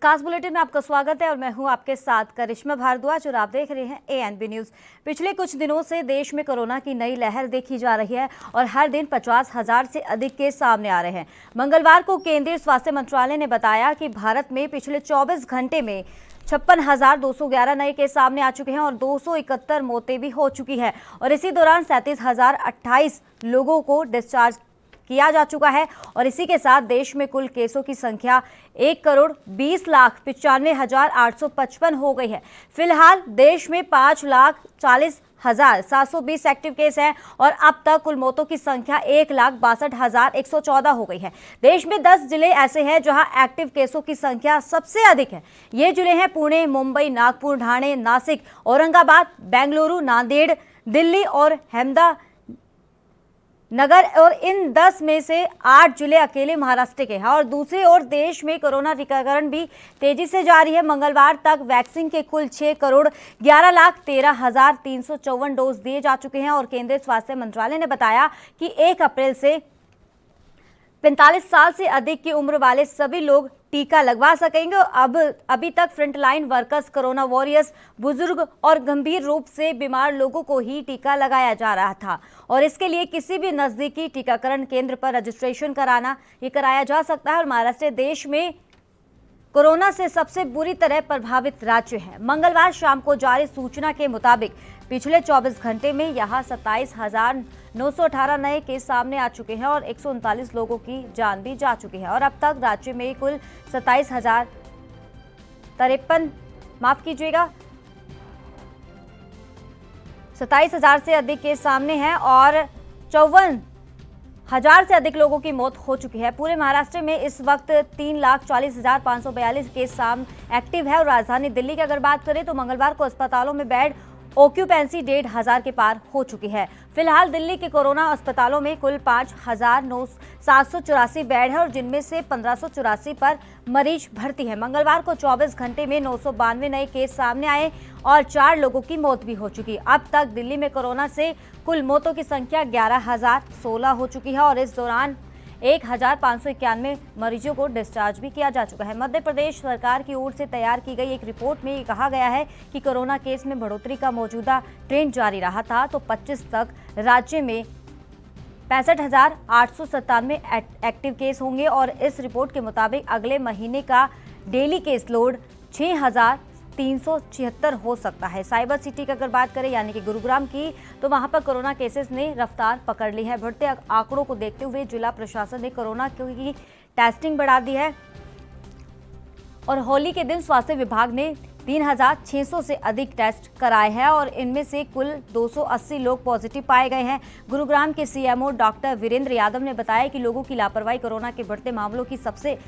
खास बुलेटिन में आपका स्वागत है और मैं हूं आपके साथ करिश्मा भारद्वाज और आप देख रहे हैं एएनबी न्यूज। पिछले कुछ दिनों से देश में कोरोना की नई लहर देखी जा रही है और हर दिन 50,000 से अधिक केस सामने आ रहे हैं। मंगलवार को केंद्रीय स्वास्थ्य मंत्रालय ने बताया कि भारत में पिछले 24 घंटे में 56,211 नए केस सामने आ चुके हैं और 271 मौतें भी हो चुकी है और इसी दौरान 37,028 लोगों को डिस्चार्ज किया जा चुका है और इसी के साथ देश में कुल केसों की संख्या 1,20,95,855 हो गई है। फिलहाल देश में 5,40,720 एक्टिव केस हैं और अब तक कुल मौतों की संख्या 1,62,114 हो गई है। देश में 10 जिले ऐसे हैं जहां एक्टिव केसों की संख्या सबसे अधिक है। ये जिले हैं पुणे, मुंबई, नागपुर, ठाणे, नासिक, औरंगाबाद, बेंगलुरु, नांदेड़, दिल्ली और अहमदाबाद नगर और इन 10 में से 8 जिले अकेले महाराष्ट्र के हैं। और दूसरी ओर देश में कोरोना टीकाकरण भी तेजी से जारी है। मंगलवार तक वैक्सीन के कुल 6,11,13,354 डोज दिए जा चुके हैं और केंद्रीय स्वास्थ्य मंत्रालय ने बताया कि 1 अप्रैल से 45 साल से अधिक की उम्र वाले सभी लोग टीका लगवा सकेंगे। अभी तक फ्रंटलाइन वर्कर्स, कोरोना वॉरियर्स, बुजुर्ग और गंभीर रूप से बीमार लोगों को ही टीका लगाया जा रहा था और इसके लिए किसी भी नजदीकी टीकाकरण केंद्र पर रजिस्ट्रेशन कराया जा सकता है। और महाराष्ट्र देश में कोरोना से सबसे बुरी तरह प्रभावित राज्य है। मंगलवार शाम को जारी सूचना के मुताबिक पिछले 24 घंटे में यहां 27,918 नए केस सामने आ चुके हैं और 139 लोगों की जान भी जा चुकी है और अब तक राज्य में कुल 27,000 से अधिक केस सामने हैं और 54,000 से अधिक लोगों की मौत हो चुकी है। पूरे महाराष्ट्र में इस वक्त 3,40,542 केस एक्टिव है और राजधानी दिल्ली की अगर बात करें तो मंगलवार को अस्पतालों में बेड ऑक्यूपेंसी 1,500 के पार हो चुकी है। फिलहाल दिल्ली के कोरोना अस्पतालों में कुल 5,784 बेड है और जिनमें से 1,584 पर मरीज भर्ती है। मंगलवार को 24 घंटे में 992 नए केस सामने आए और 4 लोगों की मौत भी हो चुकी। अब तक दिल्ली में कोरोना से कुल मौतों की संख्या 11,016 हो चुकी है और इस दौरान 1,591 मरीजों को डिस्चार्ज भी किया जा चुका है। मध्य प्रदेश सरकार की ओर से तैयार की गई एक रिपोर्ट में ये कहा गया है कि कोरोना केस में बढ़ोतरी का मौजूदा ट्रेंड जारी रहा था तो 25 तक राज्य में 65,897 एक्टिव केस होंगे और इस रिपोर्ट के मुताबिक अगले महीने का डेली केस लोड 6,376 हो सकता है। साइबर सिटी की अगर बात करें यानी कि गुरुग्राम की, तो वहां पर कोरोना केसेस ने रफ्तार पकड़ ली है। बढ़ते आंकड़ों को देखते हुए जिला प्रशासन ने कोरोना की टेस्टिंग बढ़ा दी है और होली के दिन स्वास्थ्य विभाग ने 3,600 से अधिक टेस्ट कराए हैं और इनमें से कुल 280 लोग पॉजिटिव पाए गए हैं। गुरुग्राम के सीएमओ डॉक्टर वीरेंद्र यादव ने बताया कि लोगों की लापरवाही कोरोना के बढ़ते मामलों की सबसे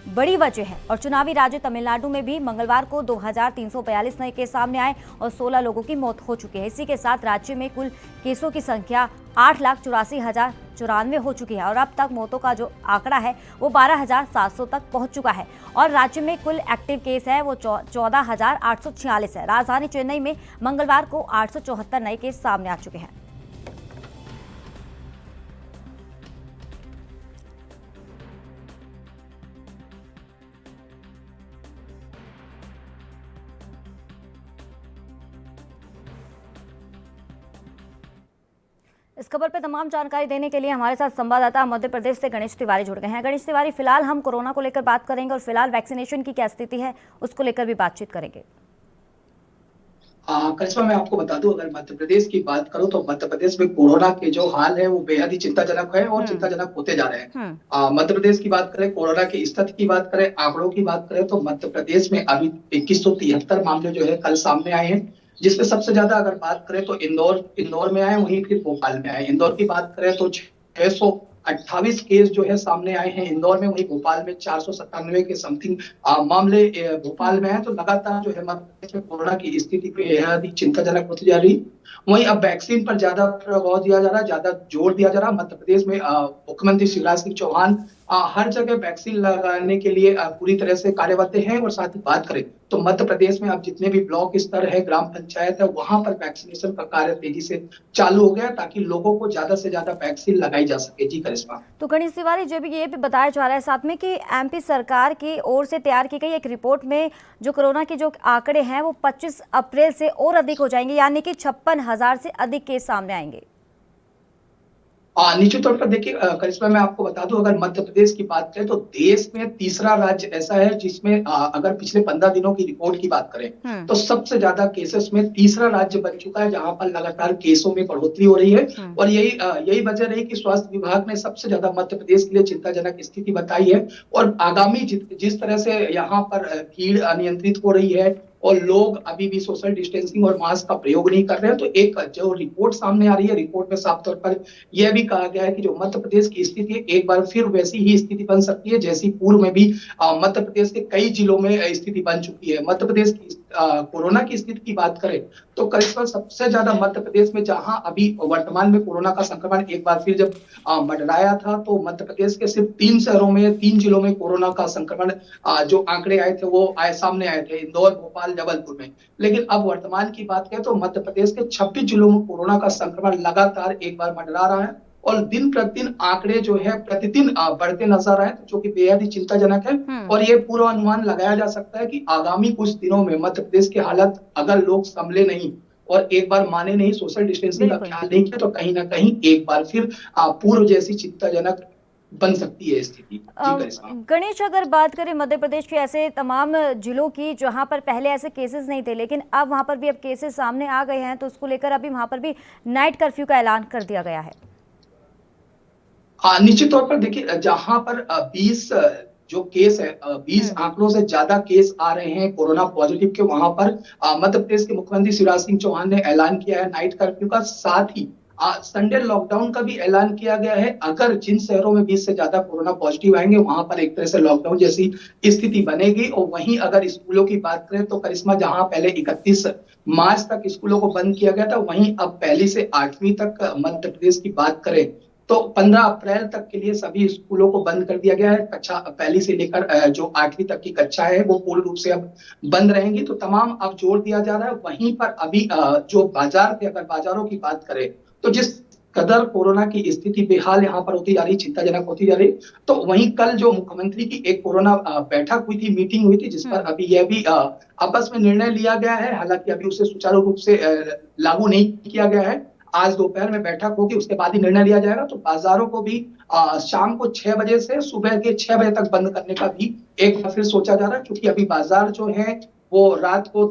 बड़ी वजह है और चुनावी राज्य तमिलनाडु में भी मंगलवार को 2,342 नए केस सामने आए और 16 लोगों की मौत हो चुकी है। इसी के साथ राज्य में कुल केसों की संख्या 8,84,094 हो चुकी है और अब तक मौतों का जो आंकड़ा है वो 12,700 तक पहुंच चुका है और राज्य में कुल एक्टिव केस है वो 14,846 है। राजधानी चेन्नई में मंगलवार को 874 नए केस सामने आ चुके हैं। इस खबर पर तमाम जानकारी देने के लिए हमारे साथ संवाददाता मध्य प्रदेश से गणेश तिवारी जुड़ गए हैं। गणेश तिवारी, फिलहाल हम कोरोना को लेकर बात करेंगे और फिलहाल वैक्सीनेशन की क्या स्थिति है उसको लेकर भी बातचीत करेंगे। करिश्मा, मैं आपको बता दूं, अगर मध्य प्रदेश की बात करूं तो मध्य प्रदेश में कोरोना के जो हाल है वो बेहद ही चिंताजनक है और चिंताजनक होते जा रहे हैं। मध्य प्रदेश की बात करें, कोरोना की स्थिति की बात करें, आंकड़ों की बात करें तो मध्य प्रदेश में अभी 2173 मामले जो है कल सामने आए हैं, जिसमें सबसे ज्यादा अगर बात करें तो इंदौर में आए, वहीं फिर भोपाल में आए। इंदौर की बात करें तो 628 केस जो है सामने आए हैं इंदौर में, वहीं भोपाल में 497 के समथिंग मामले भोपाल में है। तो लगातार जो है में कोरोना की स्थिति बेहद ही चिंताजनक होती जा रही। वहीं अब वैक्सीन पर ज्यादा प्रभाव दिया जा रहा है, ज्यादा जोर दिया जा रहा है। मध्य प्रदेश में मुख्यमंत्री शिवराज सिंह चौहान हर जगह वैक्सीन लगाने के लिए पूरी तरह से कार्यरत हैं। और साथ ही बात करें तो मध्य प्रदेश में अब जितने भी ब्लॉक स्तर है, ग्राम पंचायत है, वहां पर वैक्सीनेशन का कार्य तेजी से चालू हो गया ताकि लोगों को ज्यादा से ज्यादा वैक्सीन लगाई जा सके। जी करिश्मा। तो गणेश तिवारी, जो भी ये भी बताया जा रहा है साथ में कि एमपी सरकार की ओर से तैयार की गई एक रिपोर्ट में जो कोरोना के जो आंकड़े हैं वो 25 अप्रैल से और अधिक हो जाएंगे, यानी कि 56,000 से अधिक केस सामने आएंगे। निश्चित तौर पर देखिए करिश्मा, मैं आपको बता दूं, अगर मध्य प्रदेश की बात करें तो देश में तीसरा राज्य ऐसा है जिसमें अगर पिछले 15 दिनों की रिपोर्ट की बात करें तो सबसे ज्यादा केसेस में तीसरा राज्य बन चुका है, जहां पर लगातार केसों में बढ़ोतरी हो रही है। और यही वजह रही कि स्वास्थ्य विभाग ने सबसे ज्यादा मध्य प्रदेश के लिए चिंताजनक स्थिति बताई है। और आगामी जिस तरह से यहाँ पर भीड़ अनियंत्रित हो रही है और लोग अभी भी सोशल डिस्टेंसिंग और मास्क का प्रयोग नहीं कर रहे हैं, तो एक जो रिपोर्ट सामने आ रही है, रिपोर्ट में साफ तौर पर यह भी कहा गया है कि जो मध्य प्रदेश की स्थिति है एक बार फिर वैसी ही स्थिति बन सकती है जैसी पूर्व में भी मध्य प्रदेश के कई जिलों में स्थिति बन चुकी है। मध्य प्रदेश की कोरोना की स्थिति की बात करें तो करीब सबसे ज्यादा मध्य प्रदेश में, जहां अभी वर्तमान में कोरोना का संक्रमण एक बार फिर जब मंडराया था, तो मध्य प्रदेश के सिर्फ 3 शहरों में, 3 जिलों में कोरोना का संक्रमण जो आंकड़े आए थे वो सामने आए थे, इंदौर, भोपाल, जबलपुर में। लेकिन अब वर्तमान की बात करें तो मध्य प्रदेश के 26 जिलों में कोरोना का संक्रमण लगातार एक बार मंडरा रहा है और दिन प्रतिदिन आंकड़े जो है प्रतिदिन बढ़ते नजर आए, जो कि बेहद ही चिंताजनक है। और ये पूर्वानुमान लगाया जा सकता है कि आगामी कुछ दिनों में मध्य प्रदेश की हालत, अगर लोग संभले नहीं और एक बार माने नहीं, सोशल डिस्टेंसिंग का ख्याल नहीं किया, तो कहीं ना कहीं एक बार फिर पूर्व जैसी चिंताजनक बन सकती है स्थिति। गणेश, अगर बात करें मध्य प्रदेश के ऐसे तमाम जिलों की जहां पर पहले ऐसे केसेस नहीं थे लेकिन अब वहां पर भी अब केसेस सामने आ गए हैं, तो उसको लेकर अभी वहां पर भी नाइट कर्फ्यू का ऐलान कर दिया गया है। निश्चित तौर पर देखिए, जहां पर 20 जो केस है, 20 आंकड़ों से ज्यादा केस आ रहे हैं कोरोना पॉजिटिव के, वहां पर मध्य प्रदेश के मुख्यमंत्री शिवराज सिंह चौहान ने ऐलान किया है नाइट कर्फ्यू का। साथ ही संडे लॉकडाउन का भी ऐलान किया गया है। अगर जिन शहरों में 20 से ज्यादा कोरोना पॉजिटिव आएंगे वहां पर एक तरह से लॉकडाउन जैसी स्थिति बनेगी। और वहीं अगर स्कूलों की बात करें तो करिश्मा, जहां पहले 31 मार्च तक स्कूलों को बंद किया गया था, वहीं अब 1 से 8वीं तक मध्य प्रदेश की बात करें तो 15 अप्रैल तक के लिए सभी स्कूलों को बंद कर दिया गया है। कक्षा 1 से लेकर जो 8वीं तक की कक्षा है वो पूर्ण रूप से अब बंद रहेंगी। तो तमाम अब जोर दिया जा रहा है। वहीं पर अभी जो बाजार थे, अगर बाजारों की बात करें तो जिस कदर कोरोना की स्थिति बेहाल यहाँ पर होती जा रही, चिंताजनक होती जा रही, तो वहीं कल जो मुख्यमंत्री की एक कोरोना बैठक हुई थी, मीटिंग हुई थी, जिस पर अभी यह भी आपस में निर्णय लिया गया है। हालांकि अभी उसे सुचारू रूप से लागू नहीं किया गया है। आज दोपहर में बैठक होगी, उसके बाद ही निर्णय लिया जाएगा। तो बाजारों को भी शाम को 6 बजे से सुबह के 6 बजे तक बंद करने का भी एक बार फिर सोचा जा रहा है, क्योंकि अभी बाजार जो है वो रात को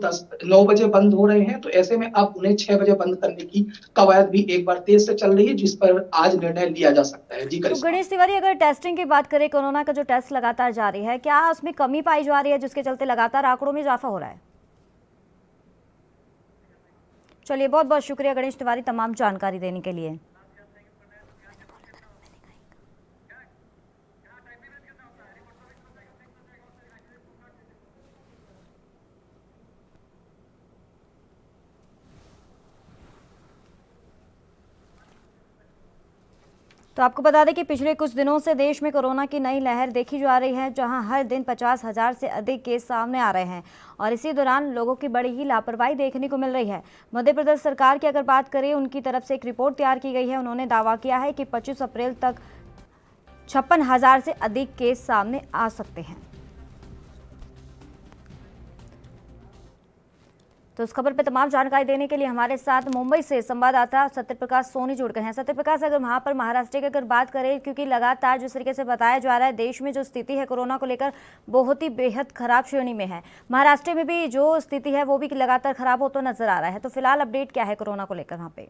9 बजे बंद हो रहे हैं। तो ऐसे में अब उन्हें 6 बजे बंद करने की कवायद भी एक बार तेज से चल रही है, जिस पर आज निर्णय लिया जा सकता है। जी तो गणेश तिवारी, अगर टेस्टिंग की बात करें, कोरोना का जो टेस्ट लगातार जारी है, क्या उसमें कमी पाई जा रही है जिसके चलते लगातार आंकड़ों में इजाफा हो रहा है? चलिए, बहुत बहुत शुक्रिया गणेश तिवारी तमाम जानकारी देने के लिए। तो आपको बता दें कि पिछले कुछ दिनों से देश में कोरोना की नई लहर देखी जा रही है, जहां हर दिन 50,000 से अधिक केस सामने आ रहे हैं और इसी दौरान लोगों की बड़ी ही लापरवाही देखने को मिल रही है। मध्य प्रदेश सरकार की अगर बात करें, उनकी तरफ से एक रिपोर्ट तैयार की गई है। उन्होंने दावा किया है कि 25 अप्रैल तक 56,000 से अधिक केस सामने आ सकते हैं। तो इस खबर पर तमाम जानकारी देने के लिए हमारे साथ मुंबई से संवाददाता सत्यप्रकाश सोनी जुड़ गए हैं। सत्यप्रकाश, अगर वहां पर महाराष्ट्र की अगर बात करें, क्योंकि लगातार जिस तरीके से बताया जा रहा है देश में जो स्थिति है कोरोना को लेकर बहुत ही बेहद खराब श्रेणी में है, महाराष्ट्र में भी जो स्थिति है वो भी लगातार खराब होता नजर आ रहा है। तो फिलहाल अपडेट क्या है कोरोना को लेकर वहां पे?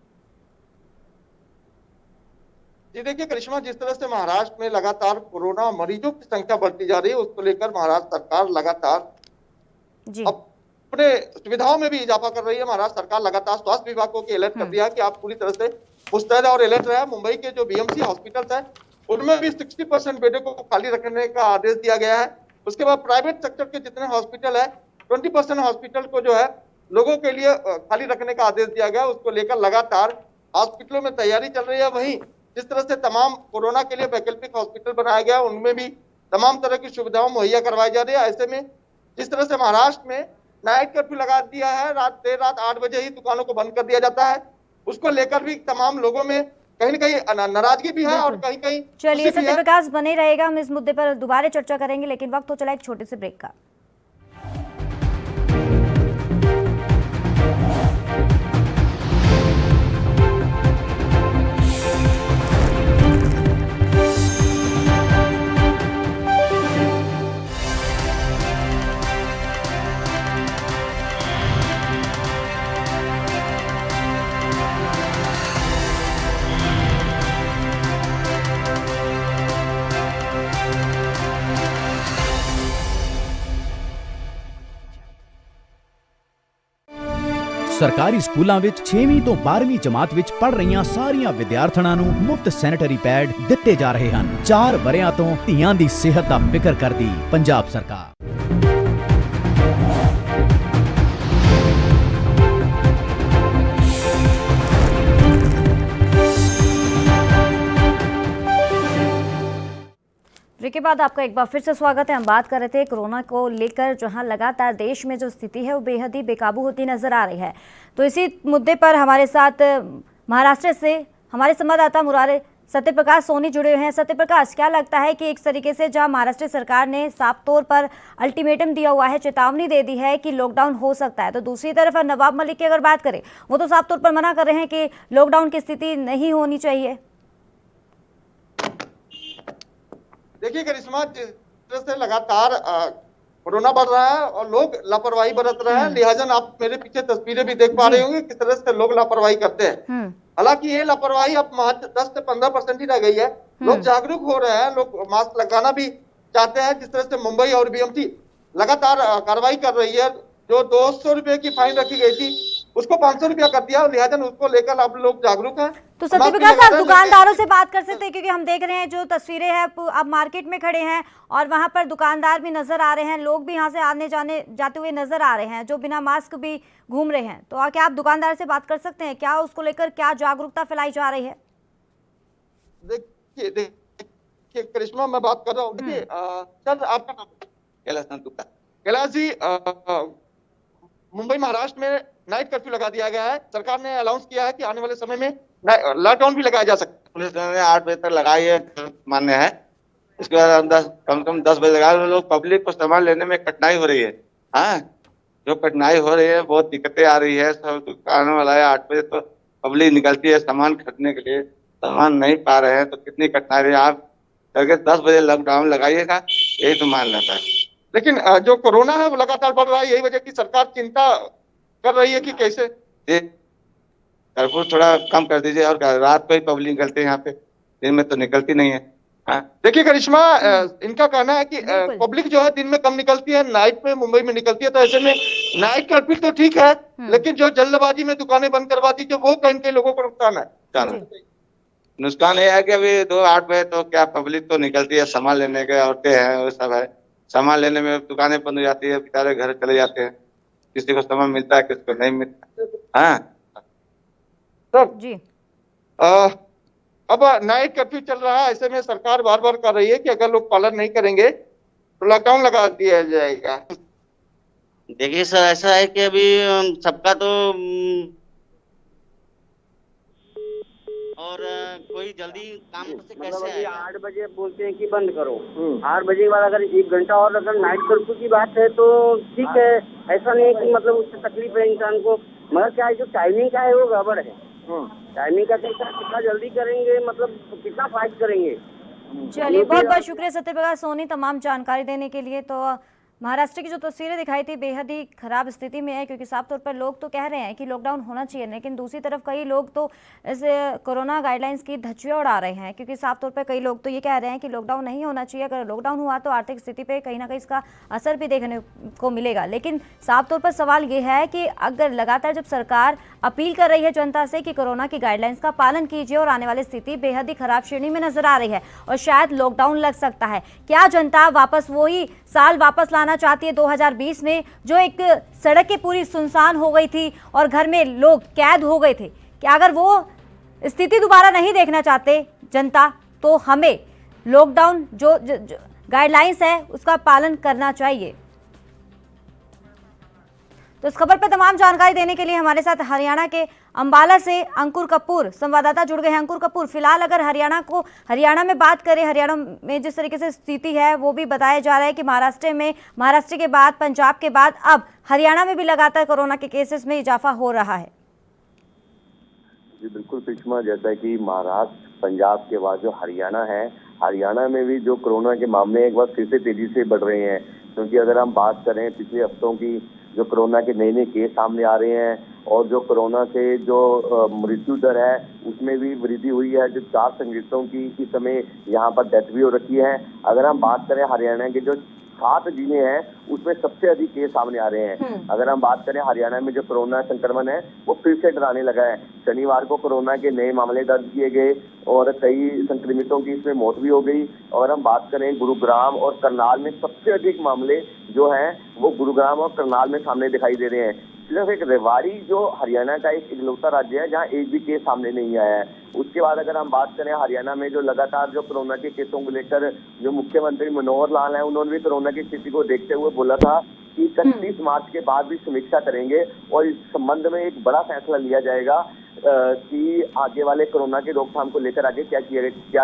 जी देखिए करिश्मा, जिस तरह से महाराष्ट्र में लगातार कोरोना मरीजों की संख्या बढ़ती जा रही है, उसको लेकर महाराष्ट्र सरकार लगातार अपने सुविधाओं में भी इजाफा कर रही है। महाराष्ट्र सरकार लगातार स्वास्थ्य विभाग को अलर्ट कर दिया है कि आप पूरी तरह से मुस्तैद और अलर्ट रहे। मुंबई के जो बीएमसी हॉस्पिटल्स है उनमें भी 60% बेडों को खाली रखने का आदेश दिया गया है। उसके बाद प्राइवेट सेक्टर के जितने हॉस्पिटल है 20% हॉस्पिटल को जो है लोगों के लिए खाली रखने का आदेश दिया गया। उसको लेकर लगातार हॉस्पिटलों में तैयारी चल रही है। वहीं जिस तरह से तमाम कोरोना के लिए वैकल्पिक हॉस्पिटल बनाया गया, उनमें भी तमाम तरह की सुविधाएं मुहैया करवाई जा रही है। ऐसे में जिस तरह से महाराष्ट्र में नाइट कर्फ्यू लगा दिया है, देर रात 8 बजे ही दुकानों को बंद कर दिया जाता है, उसको लेकर भी तमाम लोगों में कहीं न कहीं नाराजगी भी है और कहीं कहीं चलिए सत्यप्रकाश बने रहेगा, हम इस मुद्दे पर दोबारा चर्चा करेंगे, लेकिन वक्त हो चला एक छोटे से ब्रेक का। ਸਰਕਾਰੀ ਸਕੂਲਾਂ ਵਿੱਚ 6ਵੀਂ ਤੋਂ 12ਵੀਂ ਜਮਾਤ ਵਿੱਚ ਪੜ੍ਹ ਰਹੀਆਂ ਸਾਰੀਆਂ ਵਿਦਿਆਰਥਣਾਂ ਨੂੰ ਮੁਫਤ ਸੈਨੀਟਰੀ ਪੈਡ ਦਿੱਤੇ ਜਾ ਰਹੇ ਹਨ। 4 ਵਰ੍ਹਿਆਂ ਤੋਂ ਧੀਆਂ ਦੀ ਸਿਹਤ ਦਾ ਫਿਕਰ ਕਰਦੀ ਪੰਜਾਬ ਸਰਕਾਰ। ब्रेक के बाद आपका एक बार फिर से स्वागत है। हम बात कर रहे थे कोरोना को लेकर, जहां लगातार देश में जो स्थिति है वो बेहद ही बेकाबू होती नजर आ रही है। तो इसी मुद्दे पर हमारे साथ महाराष्ट्र से हमारे संवाददाता मुरारे सत्यप्रकाश सोनी जुड़े हुए हैं। सत्यप्रकाश, क्या लगता है कि एक तरीके से जहां महाराष्ट्र सरकार ने साफ तौर पर अल्टीमेटम दिया हुआ है, चेतावनी दे दी है कि लॉकडाउन हो सकता है, तो दूसरी तरफ नवाब मलिक की अगर बात करें, वो तो साफ तौर पर मना कर रहे हैं कि लॉकडाउन की स्थिति नहीं होनी चाहिए। देखिए करिश्मा, जिस तरह से लगातार कोरोना बढ़ रहा है और लोग लापरवाही बरत रहे हैं, लिहाजा आप मेरे पीछे तस्वीरें भी देख पा रहे होंगे किस तरह से लोग लापरवाही करते हैं। हालांकि ये लापरवाही अब 10 से 15% ही रह गई है। लोग जागरूक हो रहे हैं, लोग मास्क लगाना भी चाहते हैं। जिस तरह से मुंबई और बीएमसी लगातार कार्रवाई कर रही है, जो 200 रुपए की फाइन रखी गई थी उसको 500 रुपया कर दिया, लिहाजा उसको लेकर अब लोग जागरूक हैं। तो सत्यप्रकाश, आप दुकानदारों से बात कर सकते हैं, क्योंकि हम देख रहे हैं जो तस्वीरें हैं, आप मार्केट में खड़े हैं और वहां पर दुकानदार भी नजर आ रहे हैं, लोग भी यहां से आने जाने जाते हुए नजर आ रहे हैं जो बिना मास्क भी घूम रहे हैं। तो क्या आप दुकानदार से बात कर सकते हैं, क्या उसको लेकर क्या जागरूकता फैलाई जा रही है? देखिए करिश्मा, मैं बात कर रहा हूँ। देखिए सर, आपका नाम? कैलाश जी, मुंबई महाराष्ट्र में नाइट कर्फ्यू लगा दिया गया है। सरकार ने अनाउंस किया है कि आने वाले समय में लॉकडाउन भी लगाया जा सकता है। पुलिस ने 8 बजे तक लगाई है, मान्य है। इसके बाद कम से कम 10 बजे लगा। लोग पब्लिक को सामान लेने में कठिनाई हो रही है। हाँ, जो कठिनाई हो रही है, बहुत दिक्कतें आ रही है। सब दुकानों वाला है 8 बजे तो पब्लिक निकलती है सामान खरीदने के लिए, सामान नहीं पा रहे हैं तो कितनी कठिनाई रही है। आप करके 10 बजे लॉकडाउन लगाइएगा, यही तो मान लेता है। लेकिन जो कोरोना है वो लगातार बढ़ रहा है, यही वजह की सरकार चिंता कर रही है कि कैसे कर्फ्यू थोड़ा कम कर दीजिए। और रात को ही पब्लिक निकलती है यहाँ पे, दिन में तो निकलती नहीं है। देखिए करिश्मा, इनका कहना है कि पब्लिक जो है दिन में कम निकलती है, नाइट में मुंबई में निकलती है। तो ऐसे में नाइट कर्फ्यू तो ठीक है, लेकिन जो जल्दबाजी में दुकानें बंद करवा दी, जो वो कहीं के लोगों को नुकसान है। नुकसान ये है कि अभी 2-8 बजे तो क्या पब्लिक तो निकलती है, सामान लेने के, औरतें हैं, वो सब है। सामान लेने में दुकानें बंद हो जाती है, बेचारे घर चले जाते हैं। किसी को सामान मिलता है, किसी को नहीं मिलता। हाँ सर जी, अब नाइट कर्फ्यू चल रहा है, ऐसे में सरकार बार बार कर रही है कि अगर लोग पालन नहीं करेंगे तो लॉकडाउन लगा दिया जाएगा। देखिए सर, ऐसा है कि अभी सबका तो और कोई जल्दी काम से कैसे आएगा? 8 बजे बोलते हैं कि बंद करो, 8 बजे के बाद अगर 1 घंटा और अगर नाइट कर्फ्यू की बात है तो ठीक है, ऐसा नहीं है कि मतलब उससे तकलीफ है इंसान को, मगर क्या है जो टाइमिंग का है वो गड़बड़ है। टाइमिंग का कितना जल्दी करेंगे, मतलब कितना फास्ट करेंगे। चलिए, बहुत बहुत शुक्रिया सत्यप्रकाश सोनी तमाम जानकारी देने के लिए। तो महाराष्ट्र की जो तस्वीरें दिखाई थी बेहद ही खराब स्थिति में है, क्योंकि साफ तौर पर लोग तो कह रहे हैं कि लॉकडाउन होना चाहिए, लेकिन दूसरी तरफ कई लोग तो इस कोरोना गाइडलाइंस की धज्जियां उड़ा रहे हैं, क्योंकि साफ तौर पर कई लोग तो ये कह रहे हैं कि लॉकडाउन नहीं होना चाहिए। अगर लॉकडाउन हुआ तो आर्थिक स्थिति पे कहीं ना कहीं इसका असर भी देखने को मिलेगा। लेकिन साफ तौर पर सवाल ये है कि अगर लगातार जब सरकार अपील कर रही है जनता से कि कोरोना की गाइडलाइंस का पालन कीजिए और आने वाली स्थिति बेहद ही खराब श्रेणी में नजर आ रही है और शायद लॉकडाउन लग सकता है, क्या जनता वापस वही साल वापस लाना आना चाहती है 2020 में, जो एक सड़कें पूरी सुनसान हो गई थी और घर में लोग कैद हो गए थे, कि अगर वो स्थिति दोबारा नहीं देखना चाहते जनता, तो हमें लॉकडाउन जो गाइडलाइंस है उसका पालन करना चाहिए। तो इस खबर पर तमाम जानकारी देने के लिए हमारे साथ हरियाणा के अंबाला से अंकुर कपूर संवाददाता जुड़ गए हैं। अंकुर कपूर, फिलहाल अगर हरियाणा में बात करें, हरियाणा में जिस तरीके से स्थिति है वो भी बताया जा रहा है कि महाराष्ट्र के बाद, पंजाब के बाद अब हरियाणा में भी लगातार कोरोना के केसेस में इजाफा हो रहा है। जी बिल्कुल सुषमा, जैसा कि महाराष्ट्र पंजाब के बाद जो हरियाणा है, हरियाणा में भी जो कोरोना के मामले एक बार फिर से तेजी से बढ़ रहे हैं। क्योंकि अगर हम बात करें पिछले हफ्तों की, जो कोरोना के नए केस सामने आ रहे हैं और जो कोरोना से जो मृत्यु दर है उसमें भी वृद्धि हुई है। जो 4 संक्रमितों की इस समय यहाँ पर डेथ भी हो रखी है। अगर हम बात करें हरियाणा के जो 7 जिले हैं उसमें सबसे अधिक केस सामने आ रहे हैं। अगर हम बात करें हरियाणा में जो कोरोना संक्रमण है वो फिर से डराने लगा है। शनिवार को कोरोना के नए मामले दर्ज किए गए और कई संक्रमितों की इसमें मौत भी हो गई। और हम बात करें गुरुग्राम और करनाल में सबसे अधिक मामले जो हैं वो गुरुग्राम और करनाल में सामने दिखाई दे रहे हैं। सिर्फ एक रेवाड़ी जो हरियाणा का एक इकलौता राज्य है जहां एक भी केस सामने नहीं आया है। उसके बाद अगर हम बात करें हरियाणा में जो लगातार जो कोरोना के केसों को लेकर जो मुख्यमंत्री मनोहर लाल हैं, उन्होंने भी कोरोना की स्थिति को देखते हुए बोला था कि 31 मार्च के बाद भी समीक्षा करेंगे और इस संबंध में एक बड़ा फैसला लिया जाएगा कि आगे वाले कोरोना की रोकथाम को लेकर आगे क्या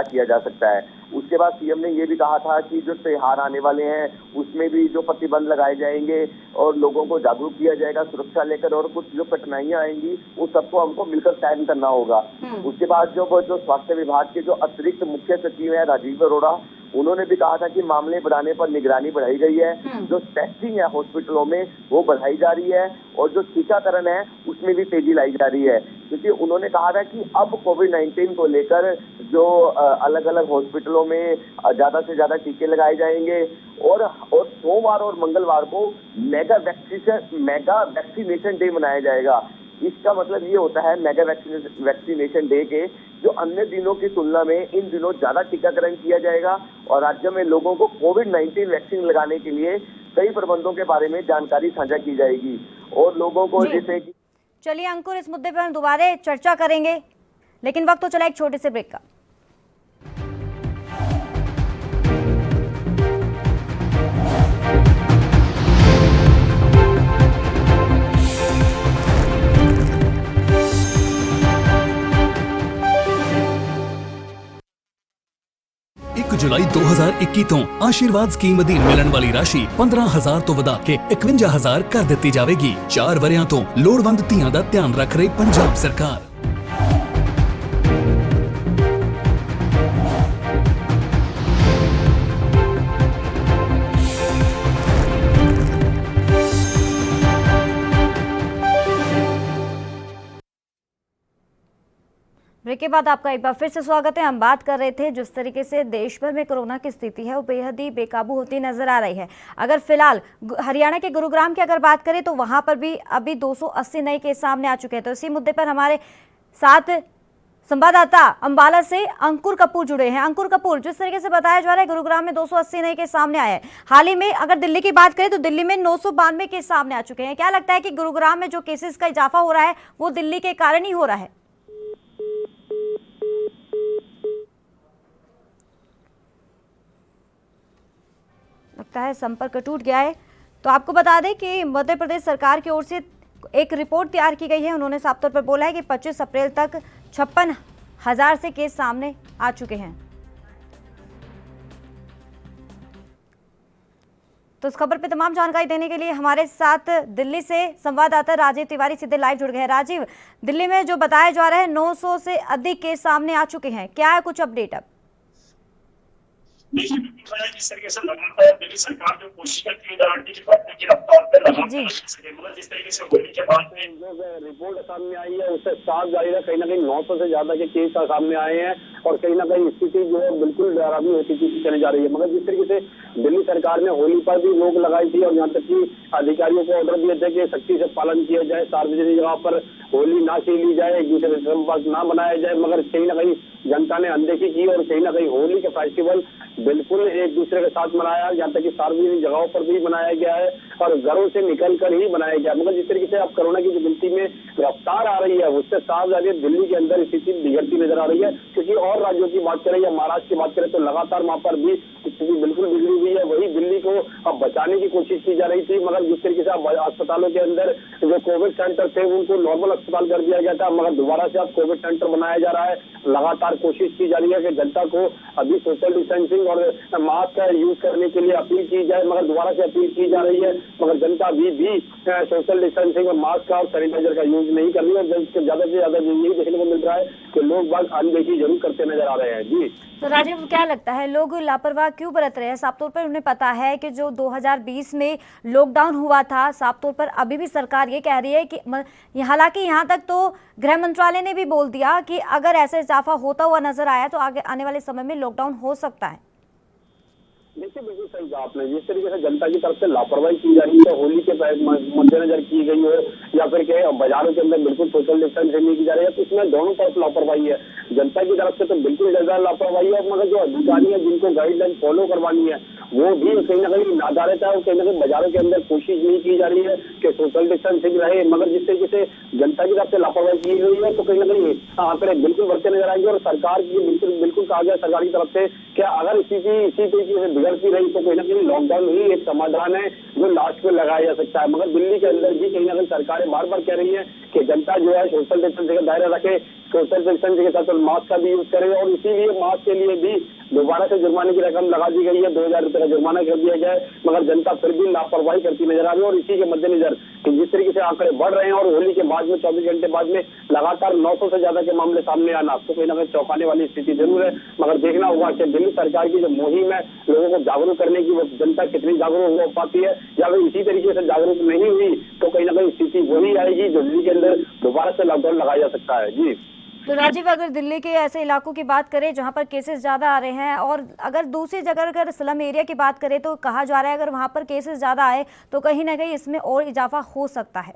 किया जा सकता है। उसके बाद सीएम ने ये भी कहा था कि जो त्योहार आने वाले हैं उसमें भी जो प्रतिबंध लगाए जाएंगे और लोगों को जागरूक किया जाएगा सुरक्षा लेकर, और कुछ जो कठिनाइयां आएंगी उस सबको हमको मिलकर तय करना होगा। उसके बाद जो स्वास्थ्य विभाग के जो अतिरिक्त मुख्य सचिव है राजीव अरोड़ा, उन्होंने भी कहा था कि मामले बढ़ाने पर निगरानी बढ़ाई गई है। जो टेस्टिंग है हॉस्पिटलों में वो बढ़ाई जा रही है और जो टीकाकरण है उसमें भी तेजी लाई जा रही है। क्योंकि उन्होंने कहा था कि अब कोविड-19 को लेकर जो अलग अलग हॉस्पिटलों में ज्यादा से ज्यादा टीके लगाए जाएंगे और सोमवार और मंगलवार को मेगा वैक्सीनेशन डे मनाया जाएगा। इसका मतलब ये होता है मेगा वैक्सीनेशन डे के जो अन्य दिनों की तुलना में इन दिनों ज्यादा टीकाकरण किया जाएगा और राज्य में लोगों को कोविड-19 वैक्सीन लगाने के लिए कई प्रबंधों के बारे में जानकारी साझा की जाएगी और लोगों को जैसे कि। चलिए अंकुर, इस मुद्दे पर हम दोबारा चर्चा करेंगे, लेकिन वक्त तो चला एक छोटे से ब्रेक का। जुलाई 2021 ਤੋਂ ਆਸ਼ੀਰਵਾਦ ਸਕੀਮ ਅਧੀਨ ਮਿਲਣ ਵਾਲੀ ਰਾਸ਼ੀ 15,000 ਤੋਂ ਵਧਾ ਕੇ 51,000 ਕਰ ਦਿੱਤੀ ਜਾਵੇਗੀ। 4 ਵਰਿਆਂ ਤੋਂ ਲੋੜਵੰਦ ਧੀਆਂ ਦਾ ਧਿਆਨ ਰੱਖ ਰਹੀ ਪੰਜਾਬ ਸਰਕਾਰ। ब्रेक के बाद आपका एक बार फिर से स्वागत है। हम बात कर रहे थे जिस तरीके से देश भर में कोरोना की स्थिति है वो बेहद ही बेकाबू होती नजर आ रही है। अगर फिलहाल हरियाणा के गुरुग्राम की अगर बात करें तो वहां पर भी अभी 280 नए केस सामने आ चुके हैं। तो इसी मुद्दे पर हमारे साथ संवाददाता अंबाला से अंकुर कपूर जुड़े हैं। अंकुर कपूर, जिस तरीके से बताया जा रहा है गुरुग्राम में 280 नए केस सामने आए हैं। हाल ही में अगर दिल्ली की बात करें तो दिल्ली में 992 केस सामने आ चुके हैं। क्या लगता है कि गुरुग्राम में जो केसेस का इजाफा हो रहा है वो दिल्ली के कारण ही हो रहा है? लगता है संपर्क टूट गया है। तो आपको बता दें कि मध्य प्रदेश सरकार की ओर से एक रिपोर्ट तैयार की गई है। उन्होंने साफ तौर पर बोला है कि 25 अप्रैल तक 56,000 से केस सामने आ चुके हैं। तो इस खबर पर तमाम जानकारी देने के लिए हमारे साथ दिल्ली से संवाददाता राजीव तिवारी सीधे लाइव जुड़ गए हैं। राजीव, दिल्ली में जो बताया जा रहा है 900 से अधिक केस सामने आ चुके हैं, क्या है कुछ अपडेट? अब जिस तरीके से लगातार दिल्ली सरकार जो कोशिश करती है की रफ्तार पे लगातार मगर जिस तरीके से होली के बाद में रिपोर्ट सामने आई है उससे साफ जाहिर है कहीं ना कहीं 900 से ज्यादा के केस सामने आए हैं और कहीं ना कहीं स्थिति जो है बिल्कुल डरावनी होती चली जा रही है। मगर जिस तरीके से दिल्ली सरकार ने होली पर भी रोक लगाई थी और यहाँ तक कि अधिकारियों को ऑर्डर दिए थे कि सख्ती से पालन किया जाए, सार्वजनिक जगह पर होली ना खेली जाए, एक दूसरे से संपर्क ना बनाया जाए, मगर कहीं ना कहीं जनता ने अनदेखी की और कहीं ना कहीं होली के फेस्टिवल बिल्कुल एक दूसरे के साथ मनाया, यहाँ तक कि सार्वजनिक जगहों पर भी मनाया गया है और घरों से निकल कर ही मनाया गया। मगर जिस तरीके से अब कोरोना की जो गिनती में रफ्तार आ रही है उससे साफ जाहिर है दिल्ली के अंदर स्थिति बिगड़ती नजर आ रही है, क्योंकि और राज्यों की बात करें या महाराष्ट्र की बात करें तो लगातार वहां पर भी स्थिति बिल्कुल बिगड़ी हुई है। वही दिल्ली को अब बचाने की कोशिश की जा रही थी, मगर जिस तरीके से अब अस्पतालों के अंदर जो कोविड सेंटर थे उनको नॉर्मल अस्पताल कर दिया गया था, मगर दोबारा से अब कोविड सेंटर बनाया जा रहा है। लगातार कोशिश की जा रही है कि जनता को अभी सोशल डिस्टेंसिंग और मास्क का यूज करने के लिए अपील की जाए, मगर दोबारा से अपील की जा रही है, मगर जनता अभी भी सोशल डिस्टेंसिंग और मास्क का और सैनिटाइजर का यूज नहीं कर रही है। ज्यादा से ज्यादा यही देखने को मिल रहा है कि लोग बाग अनदेखी जरूर करते नजर आ रहे हैं। जी तो राजीव, क्या लगता है लोग लापरवाह क्यों बरत रहे हैं? साफ तौर पर उन्हें पता है कि जो 2020 में लॉकडाउन हुआ था, साफ तौर पर अभी भी सरकार ये कह रही है कि हालांकि यहाँ तक तो गृह मंत्रालय ने भी बोल दिया कि अगर ऐसे इजाफा होता हुआ नजर आया तो आगे आने वाले समय में लॉकडाउन हो सकता है। देखिए बिल्कुल सही कहा आपने, जिस तरीके से जनता की तरफ से लापरवाही की जा रही है, होली के मद्देनजर की गई हो या फिर के बाजारों के अंदर बिल्कुल सोशल डिस्टेंसिंग नहीं की जा रही है, तो इसमें दोनों तरफ लापरवाही है। जनता की तरफ से तो बिल्कुल ज्यादा लापरवाही है, मगर जो अधिकारी है जिनको गाइडलाइन फॉलो करवानी है वो भी कहीं ना कहीं नादारत है और कहीं ना कहीं बाजारों के अंदर कोशिश नहीं की जा रही है कि सोशल डिस्टेंसिंग रहे। मगर जिस तरीके से जनता की तरफ से लापरवाही की गई है तो कहीं ना कहीं आंकड़े बिल्कुल बढ़ते नजर आएंगे और सरकार की बिल्कुल कहा गया सरकार की तरफ से क्या अगर स्थिति इसी तरीके से बिगड़ती रही तो कहीं ना कहीं लॉकडाउन ही एक समाधान है जो लास्ट में लगाया जा सकता है। मगर दिल्ली के अंदर भी कहीं ना कहीं सरकारें बार बार कह रही है कि जनता जो है सोशल डिस्टेंसिंग का दायरा रखे, सोशल डिस्टेंसिंग के साथ मास्क का भी यूज करे और इसीलिए मास्क के लिए भी दोबारा से जुर्माने की रकम लगा दी गई है, 2000 रुपए का जुर्माना कर दिया गया है। मगर जनता फिर भी लापरवाही करती नजर आ रही है और इसी के मद्देनजर कि जिस तरीके से आंकड़े बढ़ रहे हैं और होली के बाद में 24 घंटे बाद में लगातार 900 से ज्यादा के मामले सामने आना तो कहीं ना कहीं चौंकाने वाली स्थिति जरूर है। मगर देखना होगा कि दिल्ली सरकार की जो मुहिम है लोगों को जागरूक करने की, वो जनता कितनी जागरूक हो पाती है, या फिर इसी तरीके से जागरूक नहीं हुई तो कहीं ना कहीं स्थिति वही आएगी जो दिल्ली के अंदर दोबारा से लॉकडाउन लगाया जा सकता है। जी तो राजीव, अगर दिल्ली के ऐसे इलाकों की बात करें जहां पर केसेस ज़्यादा आ रहे हैं और अगर दूसरी जगह अगर स्लम एरिया की बात करें तो कहा जा रहा है अगर वहां पर केसेस ज़्यादा आए तो कहीं ना कहीं इसमें और इजाफा हो सकता है।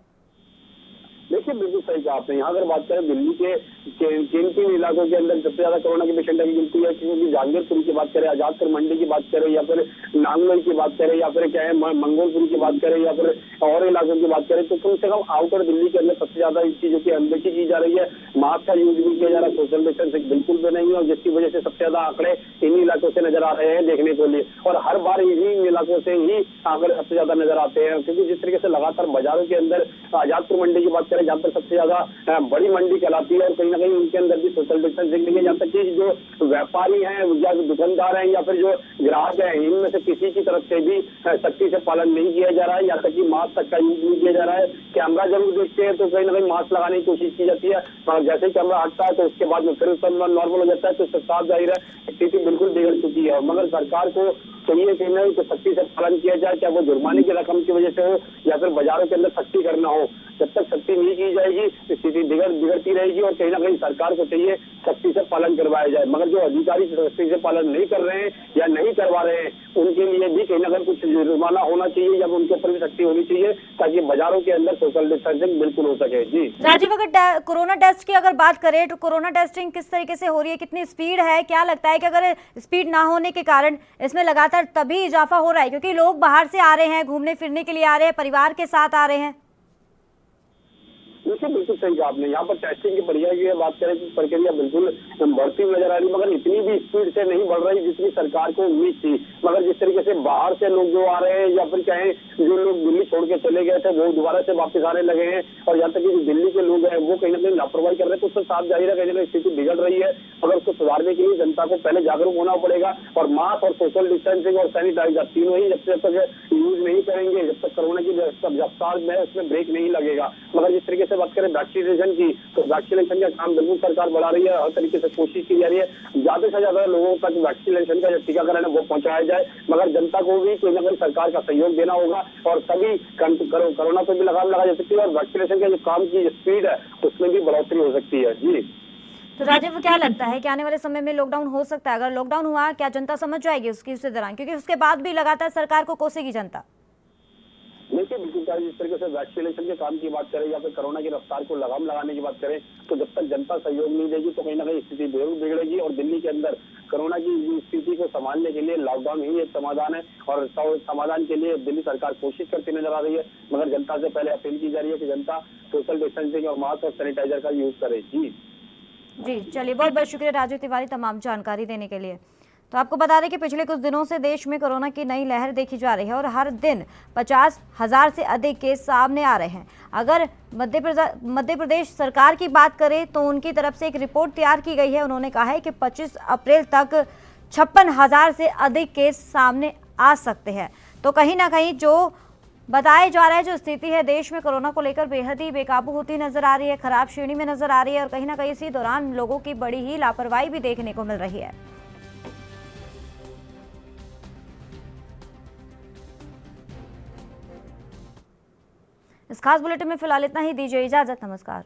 देखिए बिल्कुल सही कहा आपने, यहाँ अगर बात करें दिल्ली के किन किन इलाकों के अंदर सबसे ज्यादा कोरोना के पेशेंट की गिनती है, क्योंकि जहांगीरपुरी की बात करें, आजादपुर मंडी की बात करें या फिर नांगलोई की बात करें या फिर क्या है मंगोलपुरी की बात करें या फिर और इलाकों की बात करें, तो कम से कम आउटर दिल्ली के अंदर सबसे ज्यादा इस चीजों की अनदेखी की जा रही है। मास्क का यूज भी किया जा रहा है, सोशल डिस्टेंसिंग बिल्कुल भी नहीं है और जिसकी वजह से सबसे ज्यादा आंकड़े इन इलाकों से नजर आ रहे हैं देखने को लिए और हर बार इन्हीं इलाकों से ही आंकड़े सबसे ज्यादा नजर आते हैं, क्योंकि जिस तरीके से लगातार बाजारों के अंदर आजादपुर मंडी की बात करें जहाँ पर सबसे ज्यादा बड़ी मंडी कहलाती है और कहीं ना कहीं उनके अंदर भी सोशल डिस्टेंसिंग नहीं है, यहाँ तक कि जो व्यापारी हैं या दुकानदार हैं या फिर जो ग्राहक हैं इनमें से किसी की तरफ से भी सख्ती से पालन नहीं किया जा रहा है, यहाँ तक कि मास्क तक का यूज नहीं किया जा रहा है। कैमरा जरूर देखते हैं तो कहीं ना कहीं मास्क लगाने की कोशिश की जाती है, मगर जैसे ही कैमरा हटता है तो उसके बाद में फिर सब नॉर्मल हो जाता है, तो इससे साफ जाहिर है स्थिति बिल्कुल बिगड़ चुकी है। मगर सरकार को चाहिए कि नहीं तो सख्ती से पालन किया जाए, क्या वो जुर्माने की रकम की वजह से हो या फिर बाजारों के अंदर सख्ती करना हो, जब तक सख्ती नहीं की जाएगी स्थिति बिगड़ती रहेगी और कहीं ना कहीं सरकार को चाहिए सख्ती से पालन करवाया जाए। मगर जो अधिकारी सख्ती से पालन नहीं कर रहे हैं या नहीं करवा रहे हैं उनके लिए भी कहीं ना कहीं कुछ जुर्माना होना चाहिए या उनके ऊपर भी सख्ती होनी चाहिए ताकि बाजारों के अंदर सोशल डिस्टेंसिंग बिल्कुल हो सके। जी राजीव, अगर कोरोना टेस्ट की अगर बात करें तो कोरोना टेस्टिंग किस तरीके से हो रही है, कितनी स्पीड है? क्या लगता है कि अगर स्पीड ना होने के कारण इसमें लगातार तभी इजाफा हो रहा है क्योंकि लोग बाहर से आ रहे हैं, घूमने फिरने के लिए आ रहे हैं, परिवार के साथ आ रहे हैं? देखिए बिल्कुल सही कहा आपने, यहाँ पर टेस्टिंग की बढ़िया की बात करें तो प्रक्रिया बिल्कुल बढ़ती हुई नजर आ रही, मगर इतनी भी स्पीड से नहीं बढ़ रही जितनी सरकार को उम्मीद थी। मगर जिस तरीके से बाहर से लोग जो आ रहे हैं या फिर कहें जो लोग दिल्ली छोड़ के चले गए थे वो दोबारा से वापस आने लगे हैं और यहाँ तक कि जो दिल्ली के लोग हैं वो कहीं ना कहीं लापरवाही कर रहे हैं, तो उससे साफ जाहिर है कहीं ना कहीं स्थिति बिगड़ रही है। मगर उसको सुधारने के लिए जनता को पहले जागरूक होना पड़ेगा और मास्क और सोशल डिस्टेंसिंग और सैनिटाइजर तीनों ही जब तक यूज नहीं करेंगे, जब तक कोरोना की रफ्तार में उसमें ब्रेक नहीं लगेगा। मगर जिस तरीके से बात करें वैक्सीनेशन की तो वैक्सीनेशन का काम बिल्कुल सरकार बढ़ा रही है, हर तरीके से कोशिश की जा रही है ज्यादा से ज्यादा लोगों तक वैक्सीनेशन का जो टीकाकरण है वो पहुंचाया जाए। मगर जनता को भी कोई ना कोई सरकार का सहयोग देना होगा और तभी कोरोना पर भी लगाम लगा जा सकती है और वैक्सीनेशन के जो काम की स्पीड है उसमें भी बढ़ोतरी हो सकती है। जी तो राजीव, क्या लगता है कि आने वाले समय में लॉकडाउन हो सकता है? अगर लॉकडाउन हुआ क्या जनता समझ जाएगी उसकी उस दौरान, क्योंकि उसके बाद भी लगातार सरकार को कोसेगी जनता? देखिए बिल्कुल जिस तरीके से वैक्सीनेशन के काम की बात करें या फिर कोरोना की रफ्तार को लगाम लगाने की बात करें तो जब तक जनता सहयोग नहीं देगी तो कहीं ना कहीं स्थिति बिगड़ेगी और दिल्ली के अंदर कोरोना की स्थिति को संभालने के लिए लॉकडाउन ही एक समाधान है और समाधान के लिए दिल्ली सरकार कोशिश करती नजर आ रही है, मगर जनता से पहले अपील की जा रही है कि जनता सोशल डिस्टेंसिंग और मास्क और सैनिटाइजर का यूज करे। जी चलिए, बहुत बहुत शुक्रिया राजू तिवारी तमाम जानकारी देने के लिए। तो आपको बता दें कि पिछले कुछ दिनों से देश में कोरोना की नई लहर देखी जा रही है और हर दिन 50,000 से अधिक केस सामने आ रहे हैं। अगर मध्य प्रदेश सरकार की बात करें तो उनकी तरफ से एक रिपोर्ट तैयार की गई है। उन्होंने कहा है कि 25 अप्रैल तक 56,000 से अधिक केस सामने आ सकते हैं। तो कहीं ना कहीं जो बताया जा रहा है, जो स्थिति है देश में कोरोना को लेकर बेहद ही बेकाबू होती नजर आ रही है, खराब श्रेणी में नजर आ रही है और कहीं ना कहीं इसी दौरान लोगों की बड़ी ही लापरवाही भी देखने को मिल रही है। इस खास बुलेटिन में फिलहाल इतना ही। दीजिए इजाजत, नमस्कार।